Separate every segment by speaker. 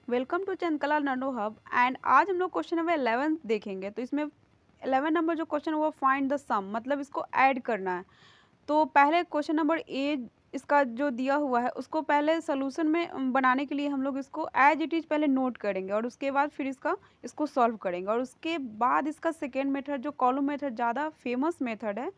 Speaker 1: Welcome to Chandrakala nano hub and आज हम लोग क्वेश्चन नंबर 11 देखेंगे। तो इसमें 11 नंबर जो क्वेश्चन है वो फाइंड द सम, मतलब इसको ऐड करना है। तो पहले क्वेश्चन नंबर ए इसका जो दिया हुआ है उसको पहले सोल्यूशन में बनाने के लिए हम लोग इसको एज इट इज़ पहले नोट करेंगे और उसके बाद फिर इसको सॉल्व करेंगे और उसके बाद इसका सेकेंड मेथड जो कॉलम मेथड ज़्यादा फेमस मेथड है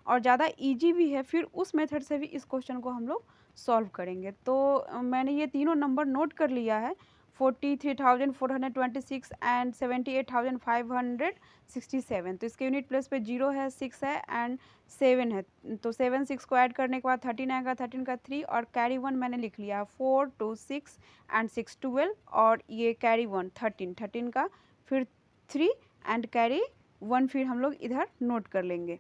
Speaker 1: और ज़्यादा इजी भी है, फिर उस मेथड से भी इस क्वेश्चन को हम लोग सॉल्व करेंगे। तो मैंने ये तीनों नंबर नोट कर लिया है, 43,426 एंड 78,567। तो इसके यूनिट प्लेस पे 0 है, 6 है एंड 7 है। तो 7 6 को ऐड करने के बाद 13 आएगा, 13 का 3 और कैरी 1 मैंने लिख लिया, 4 2 6 एंड 6 12 और ये कैरी 1 13, 13 का फिर 3 एंड कैरी 1 फिर हम लोग इधर नोट कर लेंगे।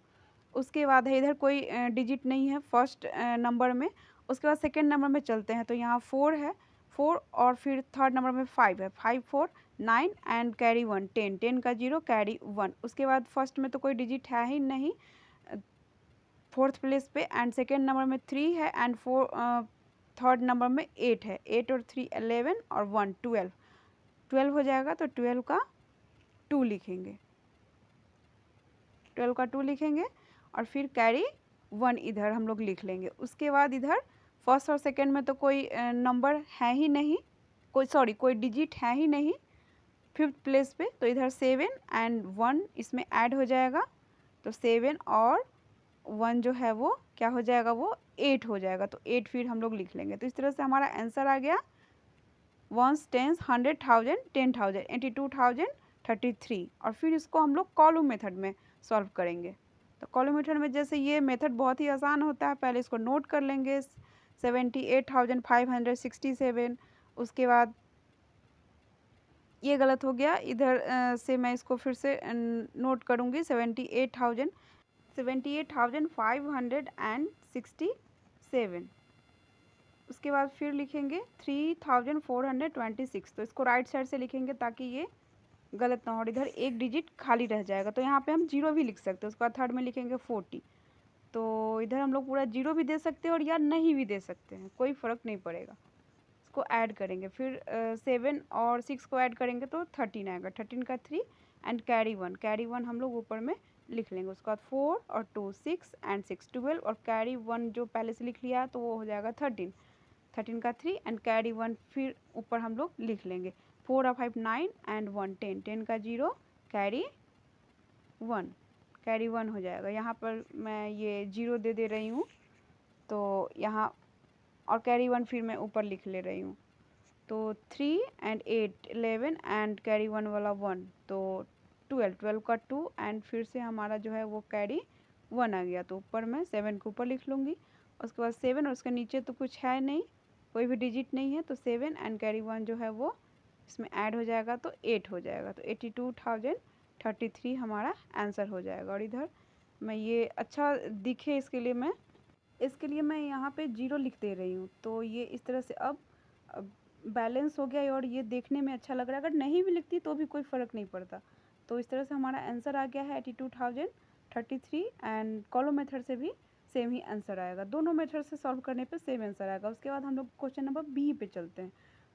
Speaker 1: उसके बाद है इधर कोई डिजिट नहीं है फर्स्ट नंबर में। उसके बाद सेकेंड नंबर में चलते हैं, तो यहाँ 4 है, 4 और फिर थर्ड नंबर में 5 है, 5 4 9 एंड कैरी 1 10, 10 का 0 कैरी 1। उसके बाद फर्स्ट में तो कोई डिजिट है ही नहीं फोर्थ प्लेस पे एंड सेकेंड नंबर में 3 है एंड थर्ड नंबर में 8 है, 8 और 3 11 और 1 12, 12 हो जाएगा। तो 12 का 2 लिखेंगे, 12 का 2 लिखेंगे और फिर कैरी 1 इधर हम लोग लिख लेंगे। उसके बाद इधर फर्स्ट और सेकेंड में तो कोई नंबर है ही नहीं, कोई डिजिट है ही नहीं फिफ्थ प्लेस पे। तो इधर 7 एंड 1 इसमें ऐड हो जाएगा, तो 7 और 1 जो है वो क्या हो जाएगा, वो 8 हो जाएगा। तो 8 फिर हम लोग लिख लेंगे। तो इस तरह से हमारा आंसर आ गया 1 10 100,000 10,000 82,000 33। और फिर इसको हम लोग कॉलम मेथड में सॉल्व करेंगे। तो कॉलम मेथड में जैसे ये मेथड बहुत ही आसान होता है, पहले इसको नोट कर लेंगे 78,567। उसके बाद ये गलत हो गया, इधर से मैं इसको फिर से नोट करूँगी 78,567। उसके बाद फिर लिखेंगे 3,426। तो इसको राइट साइड से लिखेंगे ताकि ये गलत ना हो और इधर एक डिजिट खाली रह जाएगा। तो यहाँ पे हम 0 भी लिख सकते हैं। उसके बाद थर्ड में लिखेंगे 40। तो इधर हम लोग पूरा 0 भी दे सकते हैं और या नहीं भी दे सकते हैं, कोई फ़र्क नहीं पड़ेगा। इसको ऐड करेंगे, फिर 7 और 6 को ऐड करेंगे तो 13 आएगा, 13 का 3 एंड कैरी 1, कैरी 1 हम लोग ऊपर में लिख लेंगे। उसके बाद 4 और 2 6 एंड 6 12 और कैरी 1 जो पहले से लिख लिया तो वो हो जाएगा 13, 13 का 3 एंड कैरी 1 फिर ऊपर हम लोग लिख लेंगे। 4 और 5 9 एंड 1 10, 10 का 0 कैरी 1, कैरी 1 हो जाएगा। यहाँ पर मैं ये 0 दे रही हूँ, तो यहाँ और कैरी 1 फिर मैं ऊपर लिख ले रही हूँ। तो 3 एंड 8 11 एंड कैरी 1 वाला 1, तो 12, 12 का 2 एंड फिर से हमारा जो है वो कैरी 1 आ गया। तो ऊपर मैं 7 के ऊपर लिख लूँगी। उसके बाद 7 और उसके नीचे तो कुछ है नहीं, कोई भी डिजिट नहीं है, तो 7 एंड कैरी 1 जो है वो इसमें ऐड हो जाएगा तो 8 हो जाएगा। तो 82,033 हमारा आंसर हो जाएगा। और इधर मैं ये अच्छा दिखे इसके लिए मैं यहाँ पे 0 लिख दे रही हूँ। तो ये इस तरह से अब बैलेंस हो गया और ये देखने में अच्छा लग रहा है। अगर नहीं भी लिखती तो भी कोई फ़र्क नहीं पड़ता। तो इस तरह से हमारा आंसर आ गया है 82,033 एंड कॉलम मेथड से भी सेम ही आंसर आएगा। दोनों मेथड से सॉल्व करने पे सेम आंसर आएगा। उसके बाद हम लोग क्वेश्चन नंबर बी पे चलते हैं।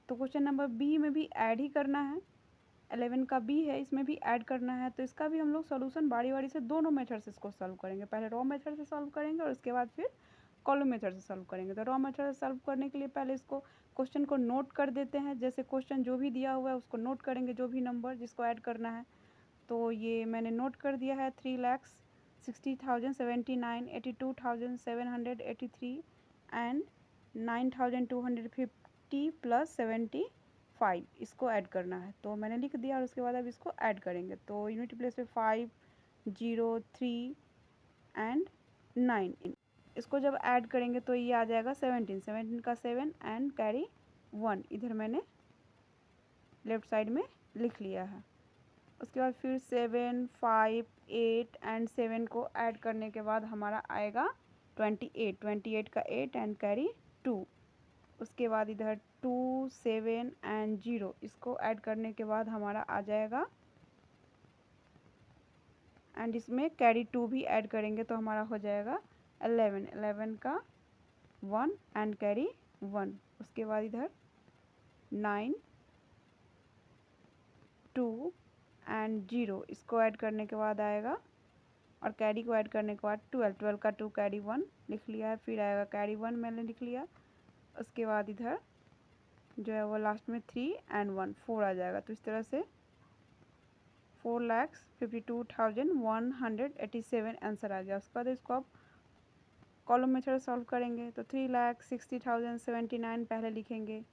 Speaker 1: तो क्वेश्चन नंबर बी में भी ऐड ही करना है, 11 का बी है, इसमें भी ऐड करना है। तो इसका भी हम लोग सॉल्यूशन बारी बारी से दोनों मेथड से इसको सॉल्व करेंगे। पहले रॉ मेथड से सॉल्व करेंगे और उसके बाद फिर कॉलम मेथड से सॉल्व करेंगे। तो रॉ मेथड से सॉल्व करने के लिए पहले इसको क्वेश्चन को नोट कर देते हैं। जैसे क्वेश्चन जो भी दिया हुआ है उसको नोट करेंगे, जो भी नंबर जिसको ऐड करना है। तो ये मैंने नोट कर दिया है 3,60,079, 82,783 एंड 9,250 प्लस 75, इसको ऐड करना है। तो मैंने लिख दिया और उसके बाद अब इसको ऐड करेंगे। तो यूनिट प्लेस पे 5 0 3 एंड 9, इसको जब ऐड करेंगे तो ये आ जाएगा 17, 17 का 7 एंड कैरी 1 इधर मैंने लेफ्ट साइड में लिख लिया है। उसके बाद फिर 7 5 8 एंड 7 को ऐड करने के बाद हमारा आएगा 28, 28 का 8 एंड कैरी 2। उसके बाद इधर 2 7 एंड 0, इसको ऐड करने के बाद हमारा आ जाएगा एंड इसमें कैरी 2 भी ऐड करेंगे तो हमारा हो जाएगा 11, 11 का 1 एंड कैरी 1। उसके बाद इधर 9 2 एंड 0 इसको ऐड करने के बाद आएगा, और कैरी को ऐड करने के बाद 12, 12 का 2 कैरी 1 लिख लिया है, फिर आएगा कैरी 1 मैंने लिख लिया। उसके बाद इधर जो है वो लास्ट में 3 एंड 1 4 आ जाएगा। तो इस तरह से 4,52,187 आंसर आ गया। उसके बाद इसको आप कॉलम मेथड सॉल्व करेंगे तो 3,60,079 पहले लिखेंगे,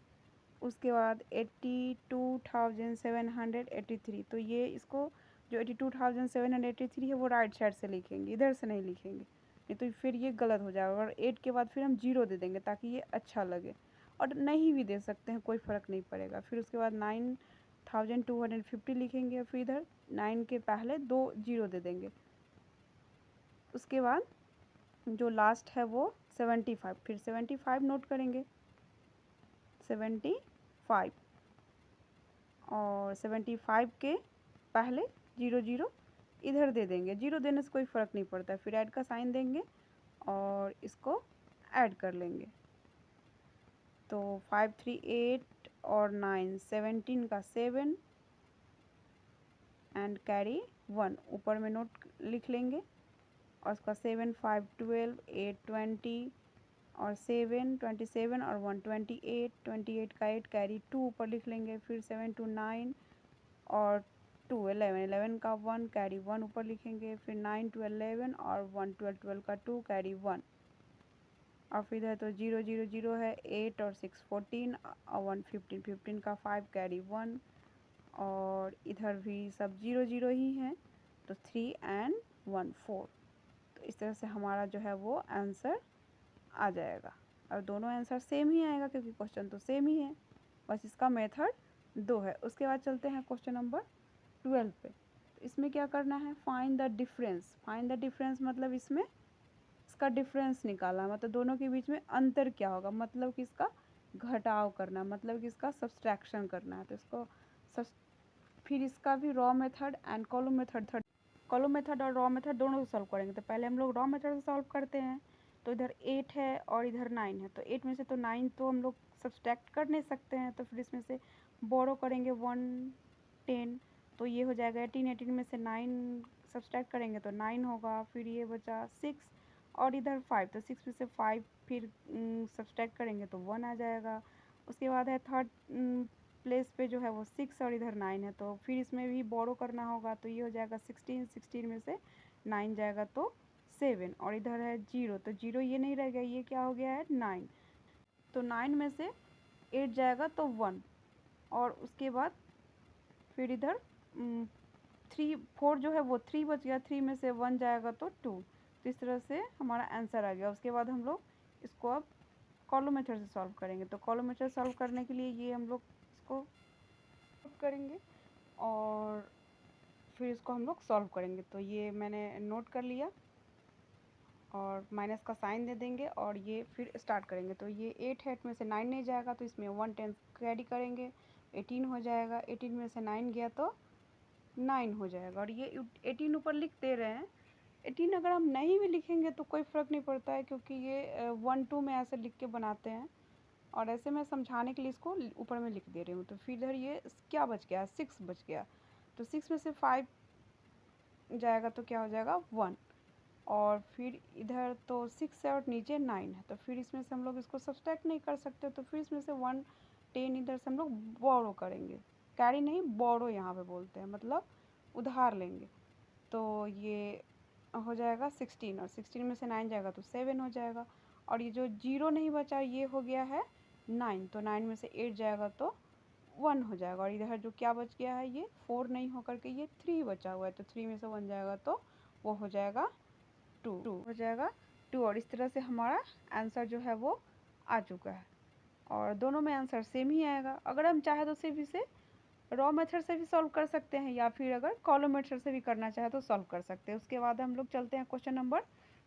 Speaker 1: उसके बाद 82,783। तो ये इसको जो 82,783 है वो राइट साइड से लिखेंगे, इधर से नहीं लिखेंगे, नहीं तो फिर ये गलत हो जाएगा। और 8 के बाद फिर हम 0 दे देंगे ताकि ये अच्छा लगे, और नहीं भी दे सकते हैं, कोई फ़र्क नहीं पड़ेगा। फिर उसके बाद 9,250 लिखेंगे, फिर इधर 9 के पहले 2 0 दे देंगे। उसके बाद जो लास्ट है वो 75, फिर 75 नोट करेंगे, 75, और 75 के पहले 0 0 इधर दे देंगे। 0 देने से कोई फ़र्क नहीं पड़ता है, फिर ऐड का साइन देंगे और इसको ऐड कर लेंगे। तो 5 3 8 और 9 17 का 7 एंड कैरी 1 ऊपर में नोट लिख लेंगे, और उसका 7 5 12 8 20 और 7 27 और 1 28, 28 का 8 कैरी 2 ऊपर लिख लेंगे, फिर 7 2 9 और 2 11, 11 का 1 कैरी 1 ऊपर लिखेंगे, फिर 9 2 11 और 1 12, 12 का 2 कैरी 1, और फिर इधर तो 0 0 0 है, 8 और 6 14 और 1 15, 15 का 5 कैरी 1, और इधर भी सब 0 0 ही हैं, तो 3 एंड 1 4। तो इस तरह से हमारा जो है वो आंसर आ जाएगा, और दोनों आंसर सेम ही आएगा क्योंकि क्वेश्चन तो सेम ही है, बस इसका मेथड 2 है। उसके बाद चलते हैं क्वेश्चन नंबर 12 पे। तो इसमें क्या करना है, find the difference. Find the difference मतलब इसमें इसका डिफरेंस निकालना है, मतलब दोनों के बीच में अंतर क्या होगा, मतलब कि इसका घटाव करना, मतलब कि इसका सब्सट्रैक्शन करना है। तो इसको फिर इसका भी raw method and column method और रॉ मेथड दोनों से सॉल्व करेंगे। तो पहले हम लोग रॉ मेथड से सॉल्व करते हैं। तो इधर 8 है और इधर 9 है, तो 8 में से तो 9 तो हम लोग सब्सट्रैक्ट कर नहीं सकते हैं, तो फिर इसमें से बोरो करेंगे 1 10, तो ये हो जाएगा 18, 18 में से 9 सब्सट्रैक्ट करेंगे तो 9 होगा, फिर ये बचा 6 और इधर 5, तो 6 में से 5 फिर सब्सट्रैक्ट करेंगे तो 1 आ जाएगा। उसके बाद है थर्ड प्लेस पे जो है वो 6 और इधर 9 है, तो फिर इसमें भी बोरो करना होगा, तो ये हो जाएगा 16, 16 में से 9 जाएगा तो 7, और इधर है 0, तो 0 ये नहीं रह गया, ये क्या हो गया है 9, तो 9 में से 8 जाएगा तो 1, और उसके बाद फिर इधर 3 4 जो है वो 3 बच गया, 3 में से 1 जाएगा तो 2, तो इस तरह से हमारा आंसर आ गया। उसके बाद हम लोग इसको अब कॉलम मेथड से सॉल्व करेंगे। तो कॉलम मेथड सॉल्व करने के लिए ये हम लोग इसको करेंगे और फिर इसको हम लोग सॉल्व करेंगे। तो ये मैंने नोट कर लिया और माइनस का साइन दे देंगे और ये फिर स्टार्ट करेंगे। तो ये 8 है, 8 में से 9 नहीं जाएगा तो इसमें 1 10 कैरी करेंगे, 18 हो जाएगा, 18 में से 9 गया तो 9 हो जाएगा, और ये 18 ऊपर लिख दे रहे हैं। 18 अगर हम नहीं भी लिखेंगे तो कोई फ़र्क नहीं पड़ता है, क्योंकि ये 1 2 में ऐसे लिख के बनाते हैं, और ऐसे मैं समझाने के लिए इसको ऊपर में लिख दे रही हूँ। तो फिर इधर ये क्या बच गया, 6 बच गया, तो 6 में से 5 जाएगा तो क्या हो जाएगा 1, और फिर इधर तो 6 है और नीचे 9 है, तो फिर इसमें से हम लोग इसको सब्सट्रैक्ट नहीं कर सकते, तो फिर इसमें से 1 10 इधर से हम लोग बोरो करेंगे, कैरी नहीं बोरो यहाँ पे बोलते हैं, मतलब उधार लेंगे। तो ये हो जाएगा 16, और 16 में से 9 जाएगा तो 7 हो जाएगा, और ये जो 0 नहीं बचा ये हो गया है 9, तो 9 में से 8 जाएगा तो 1 हो जाएगा, और इधर जो क्या बच गया है ये 4 नहीं होकर के ये 3 बचा हुआ है, तो 3 में से 1 जाएगा तो वो हो जाएगा 2 हो जाएगा 2, और इस तरह से हमारा आंसर जो है वो आ चुका है, और दोनों में आंसर सेम ही आएगा। अगर हम चाहे तो सिर्फ इसे रॉ मेथड से भी सॉल्व कर सकते हैं, या फिर अगर कॉलम मेथड से भी करना चाहे तो सॉल्व कर सकते हैं। उसके बाद हम लोग चलते हैं क्वेश्चन नंबर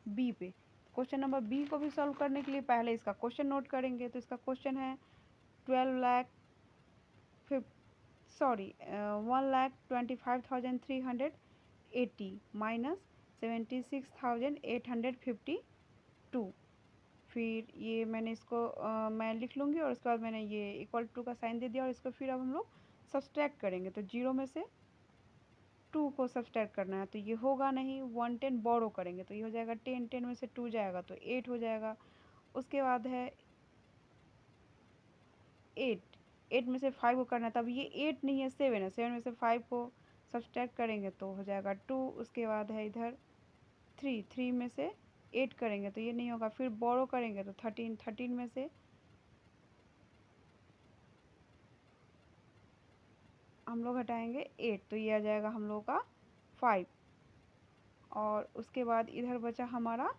Speaker 1: बी पे। क्वेश्चन नंबर बी को भी सॉल्व करने के लिए पहले इसका क्वेश्चन नोट करेंगे। तो इसका क्वेश्चन है 1,25,380 माइनस 76,852। फिर ये मैंने इसको मैं लिख लूँगी, और उसके बाद मैंने ये इक्वल टू का साइन दे दिया, और इसको फिर अब हम लोग सब्सट्रैक्ट करेंगे तो 0 में से 2 को सब्सट्रैक्ट करना है, तो ये होगा नहीं। 110 बोरो करेंगे तो ये हो जाएगा 10, 10 में से 2 जाएगा तो 8 हो जाएगा। उसके बाद है 8, 8 में से 5 को करना है, तब ये 8 नहीं है 7 है, 7 में से 5 को सब्सट्रैक्ट करेंगे तो हो जाएगा 2। उसके बाद है इधर 3, 3 में से 8 करेंगे तो ये नहीं होगा। फिर बोरो करेंगे तो 13, 13 में से हम लोग हटाएंगे 8 तो ये आ जाएगा हम लोग का 5। और उसके बाद इधर बचा हमारा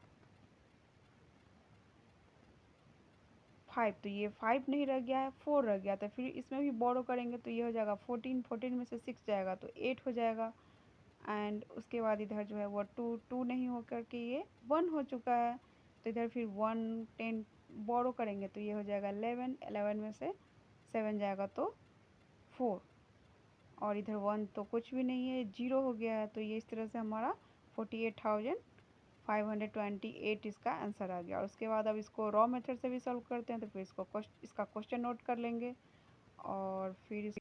Speaker 1: 5, तो ये 5 नहीं रह गया है, 4 रह गया। तो फिर इसमें भी बोरो करेंगे तो ये हो जाएगा 14, 14 में से 6 जाएगा तो 8 हो जाएगा। एंड उसके बाद इधर जो है वो 2, 2 नहीं हो करके ये 1 हो चुका है। तो इधर फिर 1, 10 बोरो करेंगे तो ये हो जाएगा 11, 11 में से 7 जाएगा तो 4। और इधर 1 तो कुछ भी नहीं है, 0 हो गया है। तो ये इस तरह से हमारा 48,528 इसका आंसर आ गया। और उसके बाद अब इसको रॉ मेथड से भी सॉल्व करते हैं, तो फिर इसका क्वेश्चन नोट कर लेंगे और फिर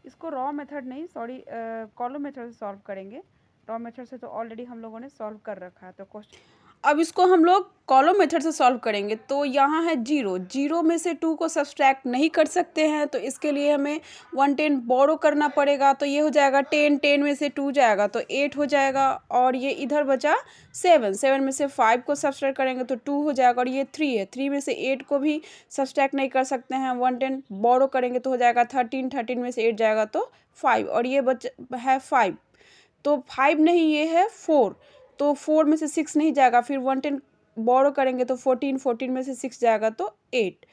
Speaker 1: इसको रॉ मेथड नहीं, सॉरी, कॉलम मेथड से सॉल्व करेंगे। रॉ मेथड से तो ऑलरेडी हम लोगों ने सॉल्व कर रखा है। तो क्वेश्चन अब इसको हम लोग कॉलम मेथड से सॉल्व करेंगे। तो यहाँ है 0, 0 में से 2 को सब्सट्रैक्ट नहीं कर सकते हैं, तो इसके लिए हमें 110 बोरो करना पड़ेगा। तो ये हो जाएगा 10, 10 में से 2 जाएगा तो 8 हो जाएगा। और ये इधर बचा 7, 7 में से 5 को सब्सट्रैक्ट करेंगे तो 2 हो जाएगा। और ये 3 है, 3 में से 8 को भी सब्सट्रैक्ट नहीं कर सकते हैं, 110 बोरो करेंगे तो हो जाएगा 13, 13 में से 8 जाएगा तो 5। और ये है 5, तो 5 नहीं, ये है 4, तो 4 में से 6 नहीं जाएगा। फिर 110 बोरो करेंगे तो 14, 14 में से 6 जाएगा तो 8।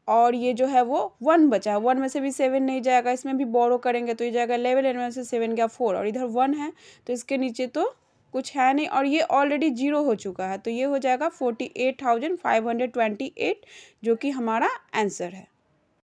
Speaker 1: और ये जो है वो 1 बचा है, 1 में से भी 7 नहीं जाएगा, इसमें भी बोरो करेंगे तो ये जाएगा 11, 11 में से 7 गया 4। और इधर 1 है तो इसके नीचे तो कुछ है नहीं, और ये ऑलरेडी 0 हो चुका है। तो ये हो जाएगा 48,528, जो कि हमारा आंसर है।